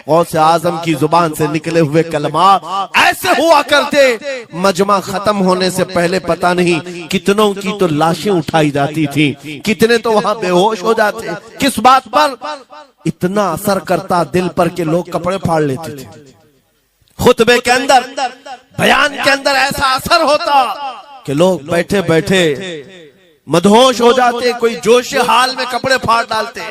गौसे आजम की जुबान से निकले हुए कलमात ऐसे हुआ करते, मजमा खत्म होने से पहले पता नहीं कितनों की तो लाशें उठाई जाती थी, कितने तो वहां बेहोश हो जाते। किस बात पर? इतना असर करता दिल पर कि लोग कपड़े फाड़ लेते थे। खुतबे के अंदर, बयान के अंदर ऐसा असर होता कि लोग बैठे बैठे मदहोश हो जाते, कोई जोश हाल में कपड़े फाड़ डालते।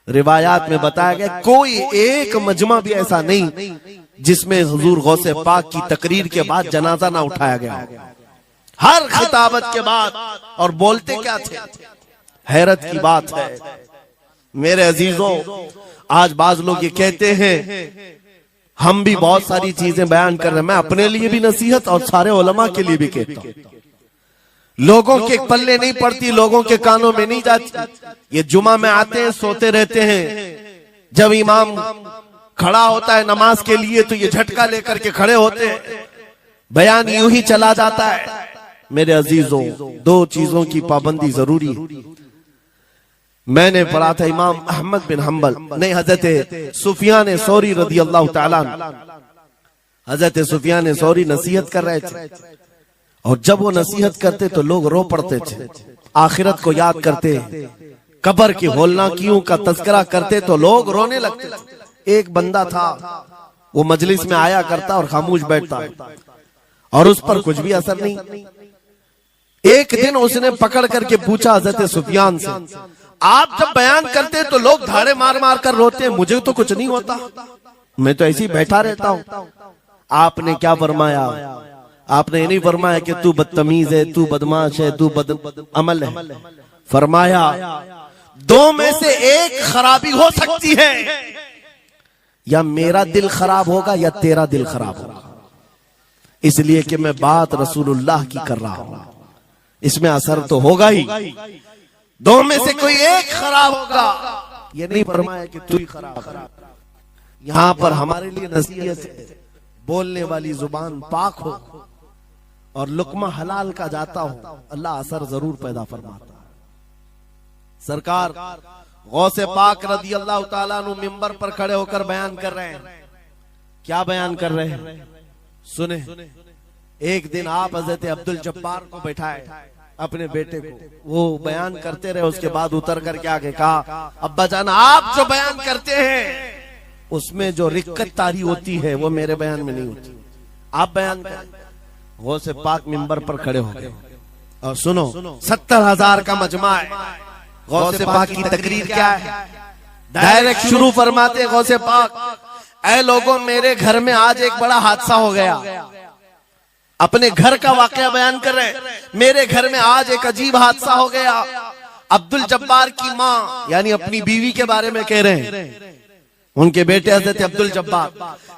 रिवायात में बताया गया कोई एक मजमा भी ऐसा नहीं जिसमें हुजूर गौसे पाक की तकरीर के बाद जनाजा ना उठाया गया। हर खिताबत के बाद, और बोलते क्या थे, हैरत की बात है मेरे अजीजों। आज बाज लोग ये कहते हैं, हम भी बहुत सारी चीजें बयान कर रहे हैं, मैं अपने लिए भी नसीहत और सारे उलमा के लिए भी कहता हूं, लोगों के पल्ले नहीं पड़ती, लोगों के कानों में नहीं जाती। ये जुमा में आते हैं, सोते रहते हैं, जब इमाम खड़ा होता है नमाज के लिए तो ये झटका लेकर के खड़े होते हैं, बयान यूं ही चला जाता है। मेरे अजीजों, दो चीजों की पाबंदी जरूरी है। मैंने पढ़ा था इमाम अहमद बिन हंबल, नहीं हजरत सुफियान सौरी रदी अल्लाह ताला, हजरत सुफियान सौरी नसीहत कर रहे थे, और जब वो नसीहत करते तो लोग रो पड़ते थे, आखिरत को याद करते, कब्र की होलनाकियों का तज़किरा करते तो लोग रोने लगते थे। एक बंदा था, वो मजलिस में आया करता और खामोश बैठता, और उस पर कुछ भी असर नहीं। एक दिन उसने पकड़ करके पूछा हजरत सुफियान से, आप जब बयान करते तो लोग धाड़े मार मार कर रोते, मुझे तो कुछ नहीं होता, मैं तो ऐसे ही बैठा रहता हूं। आपने क्या फरमाया? आपने ये नहीं फरमाया कि तू बदतमीज है, तू बदमाश है, तू बद अमल है। फरमाया दो में से एक खराबी हो सकती है, या मेरा दिल खराब होगा या तेरा दिल खराब होगा, इसलिए कि मैं बात रसूलुल्लाह की कर रहा हूं, इसमें असर तो होगा ही। दो में से कोई एक खराब होगा, ये नहीं फरमाया कि तू ही खराब। यहां पर हमारे लिए नसीहत है, बोलने वाली जुबान पाक हो और लुकमा हलाल का जाता हो, अल्लाह असर जरूर पैदा फरमाता है। सरकार गौसे पाक रदी अल्लाह ताला अन्हु मिंबर पर खड़े होकर बयान कर रहे हैं। क्या बयान कर रहे हैं? सुने। एक दिन आप हजरत अब्दुल जब्बार को बैठाए, अपने बेटे को, वो बयान करते रहे, उसके बाद उतर करके आगे कहा, अब्बा जान आप जो बयान करते हैं उसमें जो रिक्कत तारी होती है वो मेरे बयान में नहीं होती, आप बयान करें। गौसे पाक मिंबर पर खड़े हो गए, और सुनो 70,000 का मजमा है। गौसे पाक की तकरीर क्या है? डायरेक्ट शुरू फरमाते गौसे पाक, ऐ लोगों, मेरे घर में आज एक बड़ा हादसा हो गया। अपने घर का वाकया बयान कर रहे, मेरे घर में आज एक अजीब हादसा हो गया। अब्दुल जब्बार की माँ, यानी अपनी बीवी के बारे में कह रहे हैं, उनके बेटे हजरत अब्दुल जब्बार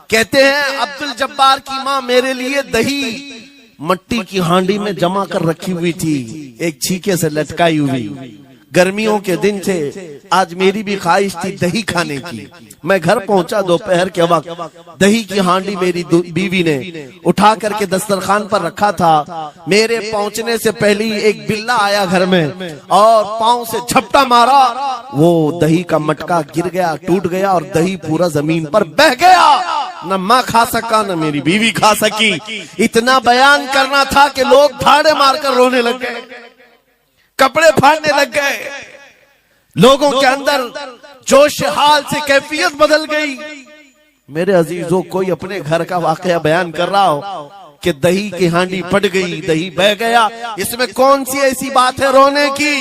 कहते हैं, अब्दुल जब्बार की माँ मेरे लिए दही मट्टी की हांडी में जमा कर रखी हुई थी, एक छीके से लटकाई हुई। गर्मियों के दिन थे, आज मेरी भी ख्वाहिश थी दही खाने की। मैं घर पहुंचा दोपहर के वक्त, दही की हांडी मेरी बीवी ने उठा करके दस्तरखान पर रखा था। मेरे पहुंचने से पहले ही एक बिल्ला आया घर में और पांव से झपटा मारा, वो दही का मटका गिर गया, टूट गया और दही पूरा जमीन पर बह गया। न माँ खा सका न मेरी बीवी खा सकी। इतना बयान करना था कि लोग धाड़े मारकर रोने लग गए, कपड़े फाड़ने लग गए, लोगों के अंदर जोश हाल से कैफियत बदल गई। मेरे अजीजों, कोई अपने घर का वाकया बयान कर रहा हो कि दही की हांडी फट गई, दही बह गया, इसमें कौन सी ऐसी बात है रोने की?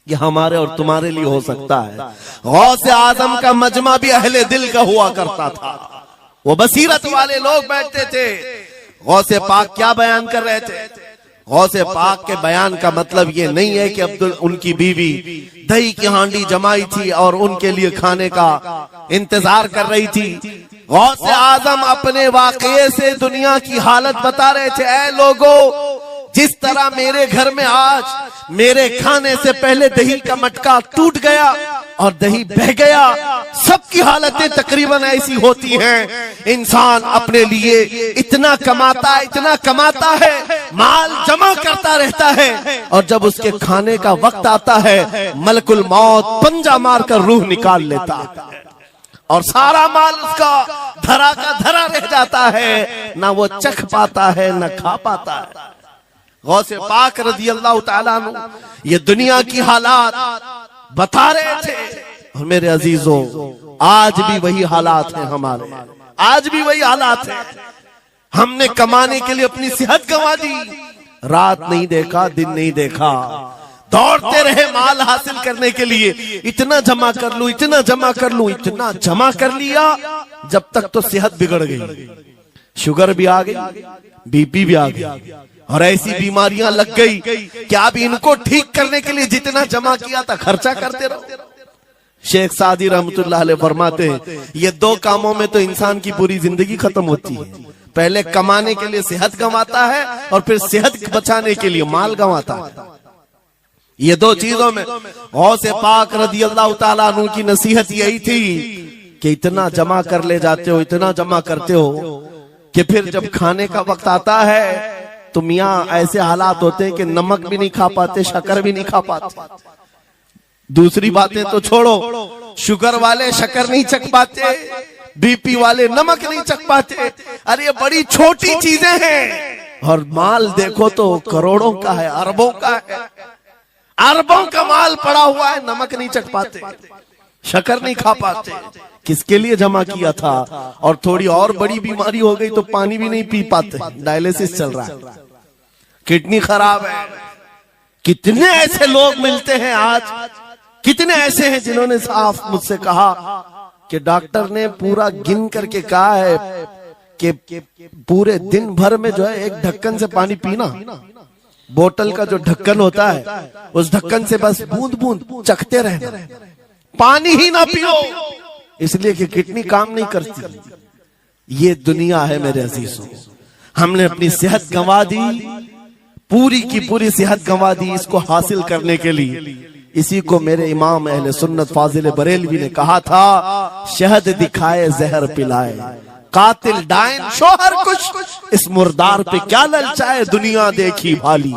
ये हमारे और तुम्हारे लिए हो सकता है। गौसे आजम का मजमा भी अहले दिल का हुआ करता था, वो बसीरत वाले लोग बैठते थे। गौसे पाक क्या बयान कर रहे थे? गौसे पाक के बयान का मतलब ये नहीं है कि अब्दुल उनकी बीवी दही की हांडी जमाई थी और उनके लिए खाने का इंतजार कर रही थी। गौसे आजम अपने वाकये से दुनिया की हालत बता रहे थे, ऐ लोगों, जिस तरह मेरे घर में आज मेरे खाने से पहले दही का मटका टूट गया और दही बह गया, सबकी हालतें तकरीबन ऐसी होती हैं। इंसान अपने लिए इतना कमाता है, माल जमा करता रहता है, और जब उसके खाने का वक्त आता है, मलकुल मौत पंजा मारकर रूह निकाल लेता है। और सारा माल उसका धरा का धरा रह जाता है, ना वो चख पाता है ना खा पाता है। गौसे पाक रज़ी अल्लाह ताला अन्हु ये दुनिया की हालात बता रहे थे। और मेरे अजीजों, आज भी वही हालात हैं हमारे, आज भी वही हालात हैं। हमने कमाने के लिए अपनी सेहत गंवा दी, रात नहीं देखा, दिन नहीं देखा, दौड़ते रहे माल हासिल करने के लिए। इतना जमा कर लूं, इतना जमा कर लूं, इतना जमा कर लिया, जब तक तो सेहत बिगड़ गई, शुगर भी आ गई, बीपी भी आ गई, और ऐसी बीमारियां लग गई कि आप इनको ठीक करने के लिए जितना जमा किया था खर्चा करते रहो। शेख सादी रहमतुल्लाह अलैह फरमाते हैं, ये दो कामों में तो इंसान की पूरी जिंदगी खत्म होती है। पहले कमाने के लिए सेहत गंवाता है और फिर सेहत बचाने के लिए माल गंवाता है। ये दो चीजों में गौसे पाक रज़ी अल्लाह ताला अन्हु की नसीहत यही थी कि इतना जमा कर ले जाते हो, इतना जमा करते हो कि फिर जब खाने का वक्त आता है तो मियाँ ऐसे हालात होते हैं कि नमक भी नहीं खा पाते, शक्कर भी नहीं खा पाते। दूसरी बातें तो छोड़ो, शुगर वाले शक्कर नहीं चख पाते, बीपी वाले नमक नहीं चख पाते। अरे ये बड़ी छोटी चीजें हैं, और माल देखो तो करोड़ों का है, अरबों का है, अरबों का माल पड़ा हुआ है, नमक नहीं चख पाते, शक्कर नहीं खा पाते। किसके लिए जमा किया था? और थोड़ी और बड़ी बीमारी हो गई तो पानी भी नहीं पी पाते, डायलिसिस चल रहा है, किडनी खराब है। कितने ऐसे लोग मिलते हैं आज, कितने ऐसे हैं जिन्होंने साफ मुझसे कहा कि डॉक्टर ने पूरा गिन करके कहा है कि पूरे दिन भर में जो है एक ढक्कन से पानी पीना, बोतल का जो ढक्कन होता है उस ढक्कन से बस बूंद बूंद चखते रहना, पानी ही ना पियो, इसलिए कि किडनी काम नहीं करती। ये दुनिया है मेरे अजीजों। हमने अपनी सेहत गंवा दी, पूरी की पूरी सेहत गंवा दी इसको हासिल करने के लिए। इसी को मेरे इमाम अहले सुन्नत फाजिल बरेलवी ने कहा था, शहद दिखाए जहर पिलाए, कातिल डायन शोहर कुछ, इस मुर्दार पे क्या ललचाए, दुनिया देखी भाली।